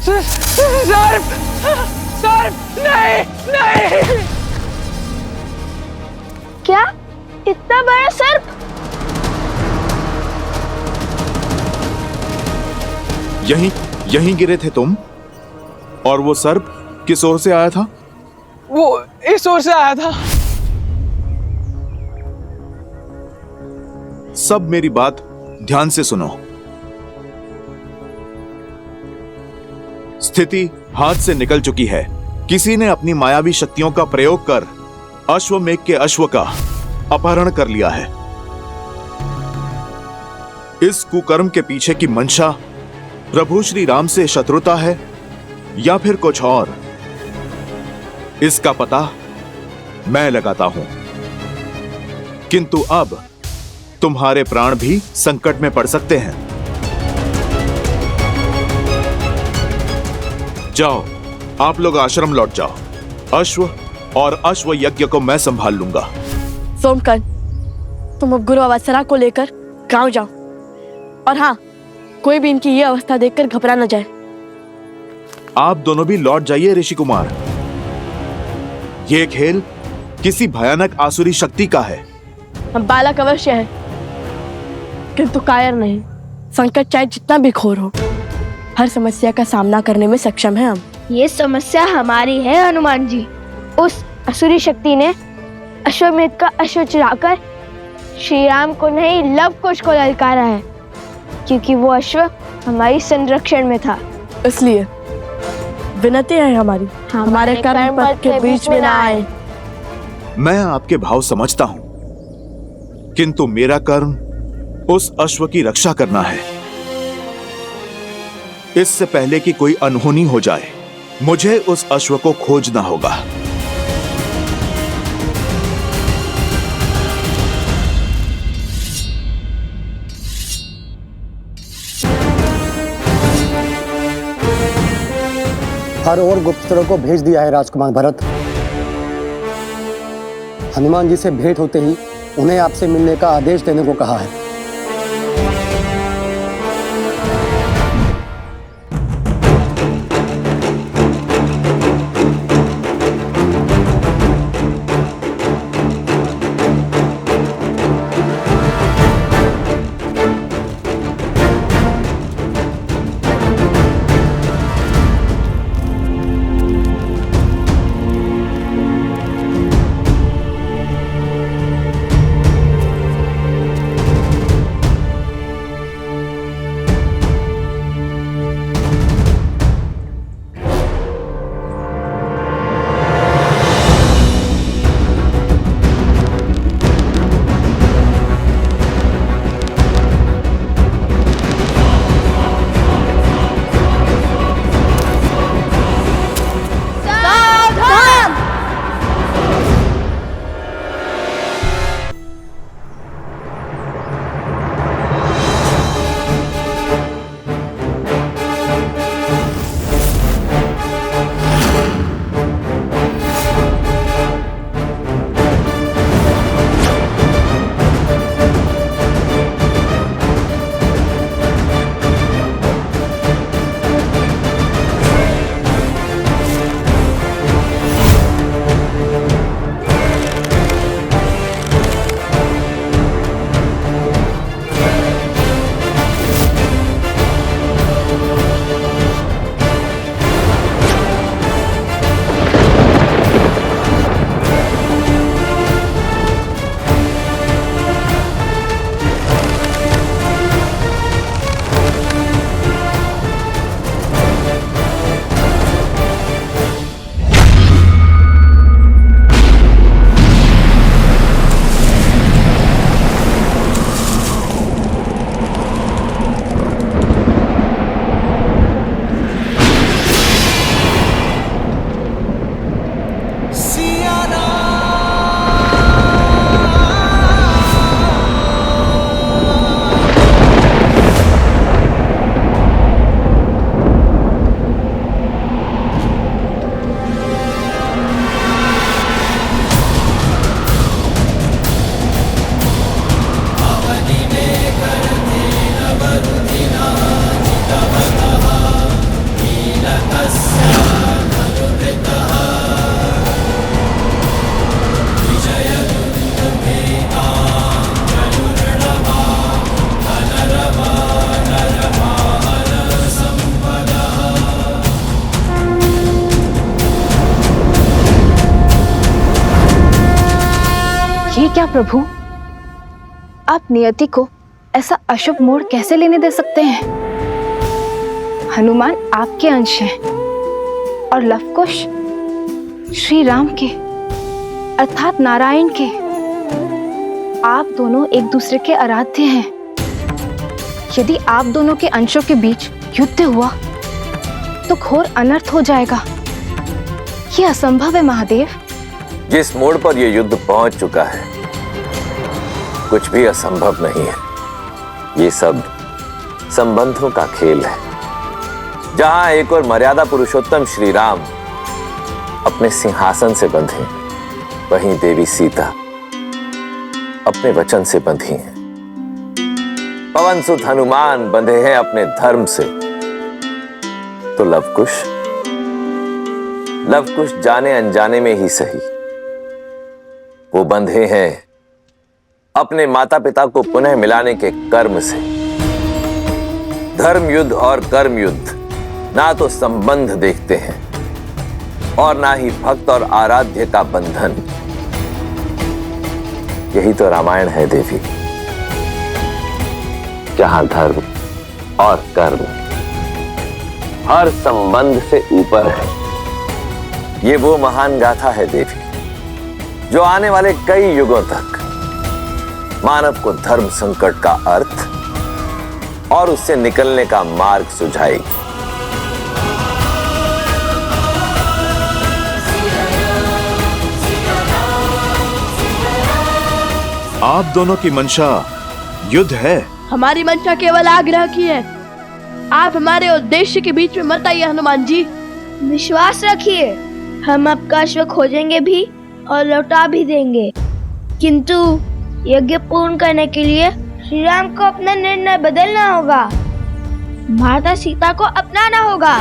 सर्प! सर्प! नहीं, नहीं! क्या? इतना बड़ा सर्प? यहीं गिरे थे तुम? और वो सर्प किस ओर से आया था? वो इस ओर से आया था। सब मेरी बात ध्यान से सुनो। स्थिति हाथ से निकल चुकी है। किसी ने अपनी मायावी शक्तियों का प्रयोग कर अश्वमेघ के अश्व का अपहरण कर लिया है। इस कुकर्म के पीछे की मंशा प्रभु श्री राम से शत्रुता है या फिर कुछ और, इसका पता मैं लगाता हूं। किंतु अब तुम्हारे प्राण भी संकट में पड़ सकते हैं। जाओ, आप लोग आश्रम लौट जाओ। अश्व और अश्व यज्ञ को मैं संभाल लूंगा। सोमकन, तुम अब गुरु अवसरा को लेकर गांव जाओ। और हाँ, कोई भी इनकी ये अवस्था देखकर घबरा न जाए। आप दोनों भी लौट जाइए ऋषि कुमार। यह खेल किसी भयानक आसुरी शक्ति का है। हम बालक अवश्य है, किंतु कायर नहीं। संकट चाहे जितना भी घोर हो, हर समस्या का सामना करने में सक्षम है हम। ये समस्या हमारी है हनुमान जी। उस असुरी शक्ति ने अश्वमेध का अश्व चुराकर श्री राम को नहीं, लव कुश को ललकारा है, क्योंकि वो अश्व हमारी संरक्षण में था। इसलिए विनती है हमारी, हमारे कर्म पथ के बीच में ना आए। मैं आपके भाव समझता हूं, किंतु मेरा कर्म उस अश्व की रक्षा करना है। इससे पहले कि कोई अनहोनी हो जाए, मुझे उस अश्व को खोजना होगा। हर और गुप्तचरों को भेज दिया है राजकुमार भरत। हनुमान जी से भेंट होते ही उन्हें आपसे मिलने का आदेश देने को कहा है। प्रभु, आप नियति को ऐसा अशुभ मोड़ कैसे लेने दे सकते हैं? हनुमान आपके अंश हैं और लवकुश श्री राम के अर्थात नारायण के। आप दोनों एक दूसरे के आराध्य हैं। यदि आप दोनों के अंशों के बीच युद्ध हुआ तो घोर अनर्थ हो जाएगा। यह असंभव है महादेव। जिस मोड़ पर यह युद्ध पहुंच चुका है, कुछ भी असंभव नहीं है। ये सब संबंधों का खेल है। जहां एक और मर्यादा पुरुषोत्तम श्री राम अपने सिंहासन से बंधे, वहीं देवी सीता अपने वचन से बंधी हैं। पवन सुत हनुमान बंधे हैं अपने धर्म से, तो लवकुश जाने अनजाने में ही सही, वो बंधे हैं अपने माता पिता को पुनः मिलाने के कर्म से। धर्म युद्ध और कर्म युद्ध ना तो संबंध देखते हैं और ना ही भक्त और आराध्य का बंधन। यही तो रामायण है देवी, जहां धर्म और कर्म हर संबंध से ऊपर है। ये वो महान गाथा है देवी, जो आने वाले कई युगों तक मानव को धर्म संकट का अर्थ और उससे निकलने का मार्ग सुझाएगी। आप दोनों की मंशा युद्ध है। हमारी मंशा केवल आग्रह की है। आप हमारे उद्देश्य के बीच में मत आइए हनुमान जी। विश्वास रखिए, हम आपका अश्व खोजेंगे भी और लौटा भी देंगे, किंतु यज्ञ पूर्ण करने के लिए श्री राम को अपना निर्णय बदलना होगा। माता सीता को अपनाना होगा।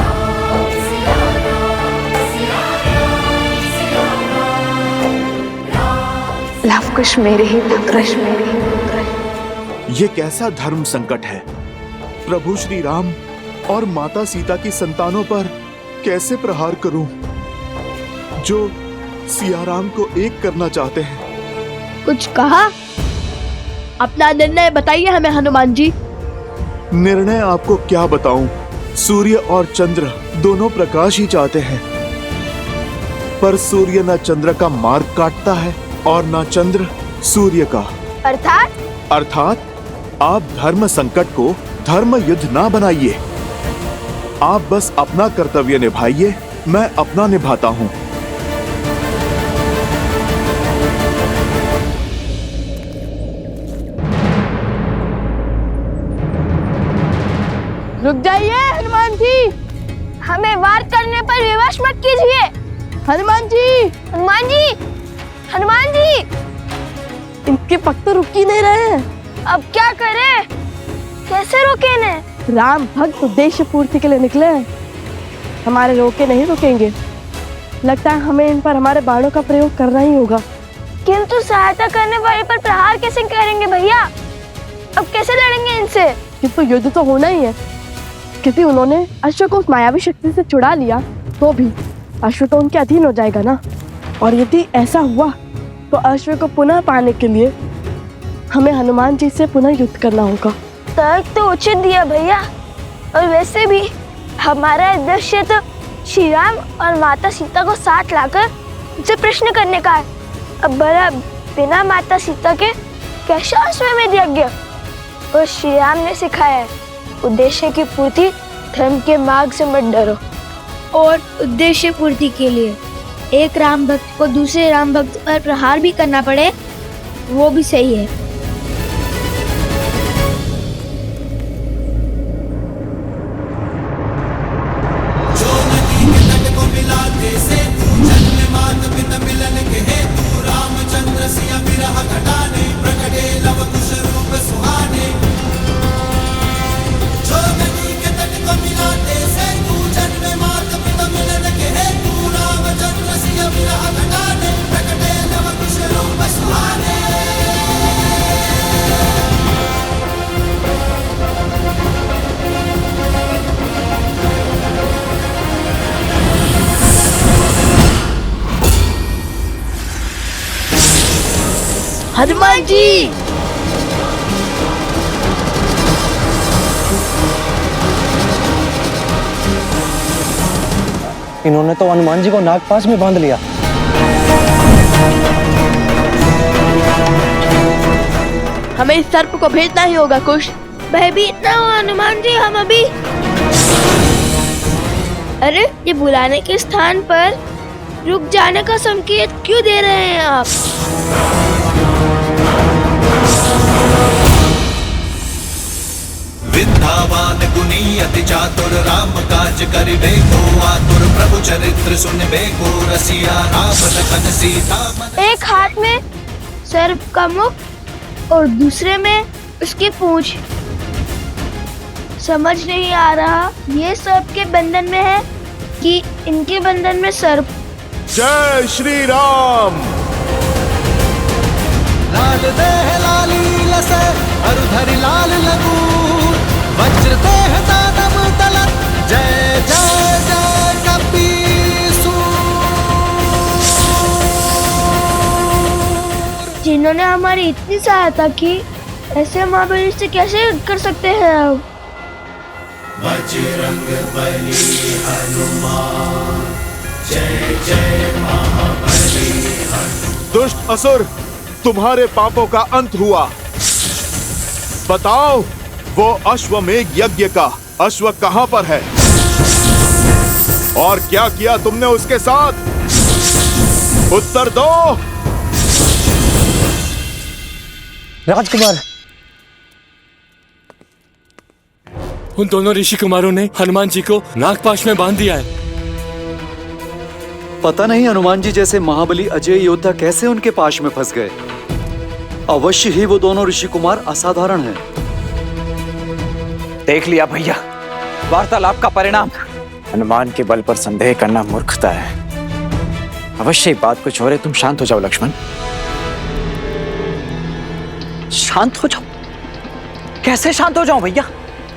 लवकुश मेरे ही पुत्र। ये कैसा धर्म संकट है? प्रभु श्री राम और माता सीता की संतानों पर कैसे प्रहार करूं, जो सिया राम को एक करना चाहते हैं? कुछ कहा? अपना निर्णय बताइए हमें हनुमान जी। निर्णय आपको क्या बताऊं? सूर्य और चंद्र दोनों प्रकाश ही चाहते हैं, पर सूर्य न चंद्र का मार्ग काटता है और न चंद्र सूर्य का। अर्थात आप धर्म संकट को धर्म युद्ध ना बनाइए। आप बस अपना कर्तव्य निभाइए, मैं अपना निभाता हूं। रुक जाइए हनुमान जी। हमें वार करने पर विवश मत कीजिए। हनुमान जी, हनुमान जी, हनुमान जी, इनके पग तो रुक ही नहीं रहे हैं। अब क्या करें? कैसे रोके ने? राम भक्त उद्देश्य पूर्ति के लिए निकले हैं, हमारे रोके नहीं रुकेंगे। लगता है हमें इन पर हमारे बाणों का प्रयोग करना ही होगा। किंतु सहायता करने वाले पर प्रहार कैसे करेंगे भैया? अब कैसे लड़ेंगे इनसे? किंतु युद्ध तो होना ही है, क्योंकि उन्होंने अश्व को उस मायावी शक्ति से छुड़ा लिया, तो भी अश्व तो उनके अधीन हो जाएगा ना। और यदि ऐसा हुआ तो अश्व को पुनः पाने के लिए हमें हनुमान जी से पुनः युद्ध करना होगा। तर्क तो उचित दिया भैया, और वैसे भी हमारा उद्देश्य तो श्री राम और माता सीता को साथ लाकर उनसे प्रश्न करने का है। अब भला बिना माता सीता के कैसा अश्वमेध यज्ञ? और श्री राम ने सिखाया है, उद्देश्य की पूर्ति धर्म के मार्ग से मत डरो। और उद्देश्य पूर्ति के लिए एक राम भक्त को दूसरे राम भक्त पर प्रहार भी करना पड़े, वो भी सही है। हनुमान जी। इन्होंने तो हनुमान जी को नागपाश में बांध लिया। हमें इस सर्प को भेजना ही होगा कुश। भयभीत ना हो हनुमान जी, हम अभी। अरे ये बुलाने के स्थान पर रुक जाने का संकेत क्यों दे रहे हैं आप? विद्यावान गुणी अति चातुर राम काज करिबे को आतुर प्रभु चरित्र सुनबे को रसिया राम लखन सीता मन। एक हाथ में सर्प का मुख और दूसरे में उसकी पूंछ। समझ नहीं आ रहा ये सर्प के बंधन में है कि इनके बंधन में सर्प। जय श्री राम। लाल देह लाली लसे अरुधरि लाल लगू वज्र देह दानव तलत जय जय जय कपीसू। जिन्होंने हमारी इतनी सहायता की, ऐसे महाबली से कैसे कर सकते हैं अब? बजरंग बली हनुमान जय जय महाबली हनुमान। दुष्ट असुर, तुम्हारे पापों का अंत हुआ। बताओ वो अश्वमेघ यज्ञ का अश्व कहां पर है और क्या किया तुमने उसके साथ? उत्तर दो। राजकुमार, उन दोनों ऋषि कुमारों ने हनुमान जी को नागपाश में बांध दिया है। पता नहीं हनुमान जी जैसे महाबली अजय योद्धा कैसे उनके पाश में फंस गए। अवश्य ही वो दोनों ऋषि कुमार असाधारण हैं। देख लिया भैया, वार्तालाप का परिणाम। हनुमान के बल पर संदेह करना मूर्खता है। अवश्य ही बात कुछ और है। तुम शांत हो जाओ लक्ष्मण, शांत हो जाओ। कैसे शांत हो जाऊं भैया?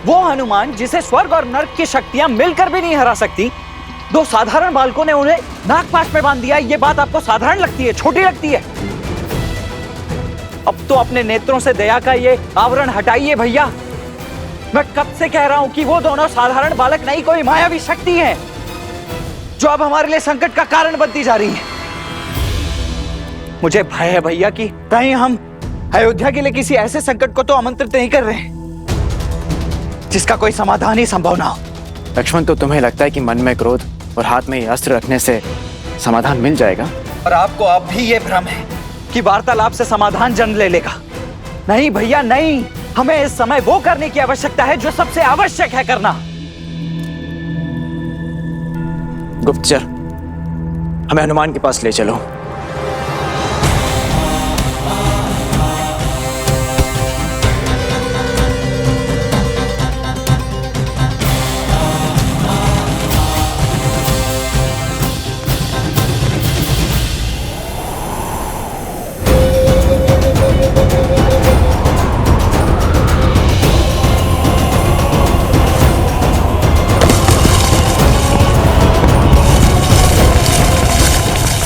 वो हनुमान जिसे स्वर्ग और नर्क की शक्तियां मिलकर भी नहीं हरा सकती, दो साधारण बालकों ने उन्हें नागपाश में बांध दिया। ये बात आपको साधारण लगती है, छोटी लगती है? अब तो अपने नेत्रों से दया का ये आवरण हटाइए भैया। मैं कब से कह रहा हूं कि वो दोनों साधारण बालक नहीं, कोई मायावी शक्ति है जो अब हमारे लिए संकट का कारण बनती जा रही है। मुझे भय है भैया कि कहीं हम अयोध्या के लिए किसी ऐसे संकट को तो आमंत्रित नहीं कर रहे जिसका कोई समाधान ही संभव ना हो। लक्ष्मण, तो तुम्हें लगता है कि मन में क्रोध और हाथ में ये अस्त्र रखने से समाधान मिल जाएगा? और आपको अब भी ये भ्रम है कि वार्तालाप से समाधान जन्म ले लेगा। नहीं भैया नहीं, हमें इस समय वो करने की आवश्यकता है जो सबसे आवश्यक है करना। गुप्तचर, हमें हनुमान के पास ले चलो।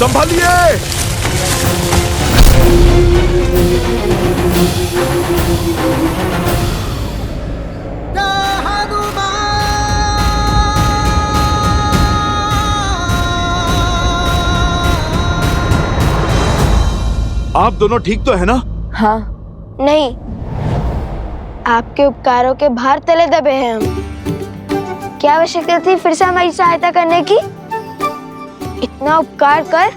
संभालिए। आप दोनों ठीक तो है ना? हाँ। नहीं, आपके उपकारों के भार तले दबे हैं हम। क्या आवश्यकता थी फिर से हमारी सहायता करने की? इतना उपकार कर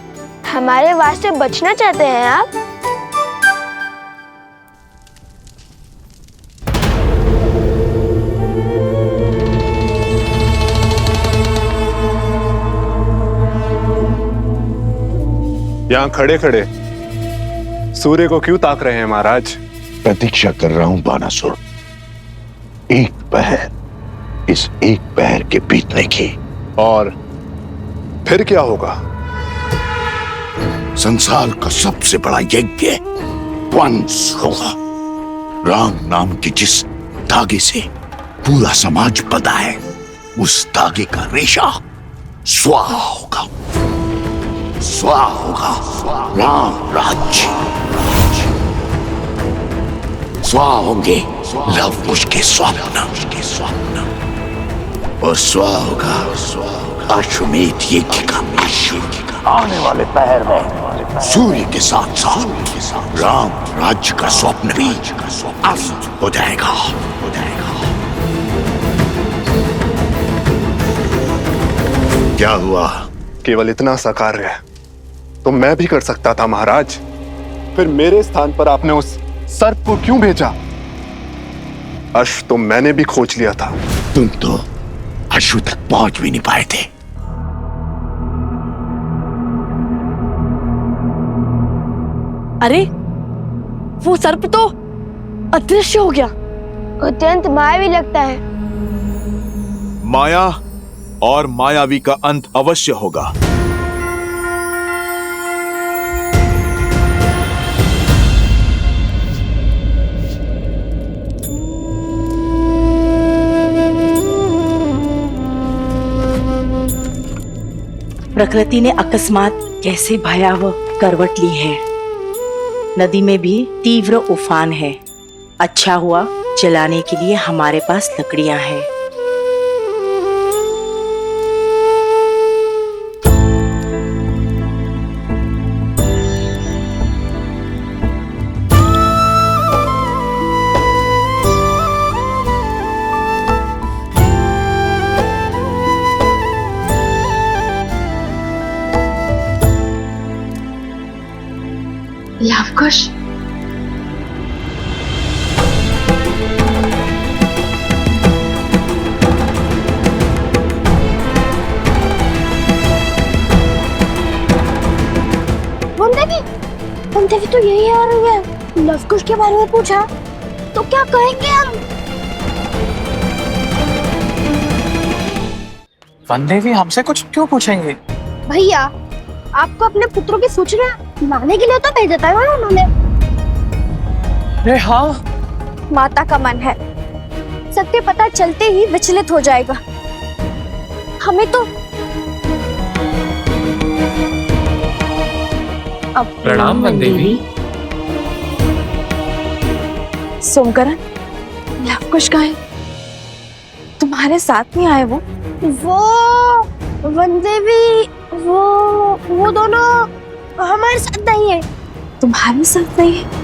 हमारे वास्ते बचना चाहते हैं आप? यहाँ खड़े खड़े सूर्य को क्यों ताक रहे हैं महाराज? प्रतीक्षा कर रहा हूं बानासुर, एक पहर, इस एक पहर के बीतने की। और फिर क्या होगा? संसार का सबसे बड़ा यज्ञ वंश होगा। राम नाम की जिस धागे से पूरा समाज बंधा है, उस धागे का रेशा स्वाहा होगा, स्वाहा होगा। राम राज्य स्वाहा होंगे लवकुश के स्वप्न और स्वाहा होगा अश्वमेध यज्ञ का अश्व। आने वाले पहर में सूर्य के साथ साथ राम राज्य का स्वप्न भी अस्त हो जाएगा। क्या हुआ? केवल इतना सा कार्य तो मैं भी कर सकता था महाराज। फिर मेरे स्थान पर आपने उस सर्प को क्यों भेजा? अश्व तो मैंने भी खोज लिया था। तुम तो अश्व तक पहुंच भी नहीं पाए थे। अरे वो सर्प तो अदृश्य हो गया। अत्यंत मायावी लगता है। माया और मायावी का अंत अवश्य होगा। प्रकृति ने अकस्मात कैसे भयावह करवट ली है। नदी में भी तीव्र उफान है। अच्छा हुआ जलाने के लिए हमारे पास लकड़ियां हैं। लवकुश, कुंती तो यही आ रही है। लवकुश के बारे में पूछा तो क्या कहेंगे हम? वन देवी हमसे कुछ क्यों पूछेंगे? भैया, आपको अपने पुत्रों की सूचना लाने के लिए तो भेजा था ना उन्होंने। अरे हाँ, माता का मन है, सत्य पता चलते ही विचलित हो जाएगा। हमें तो प्रणाम वन देवी। सोमकरण, लवकुश कहाँ है? तुम्हारे साथ नहीं आए वो वन देवी, वो दोनों हमारे साथ नहीं है। तुम्हारे साथ नहीं है?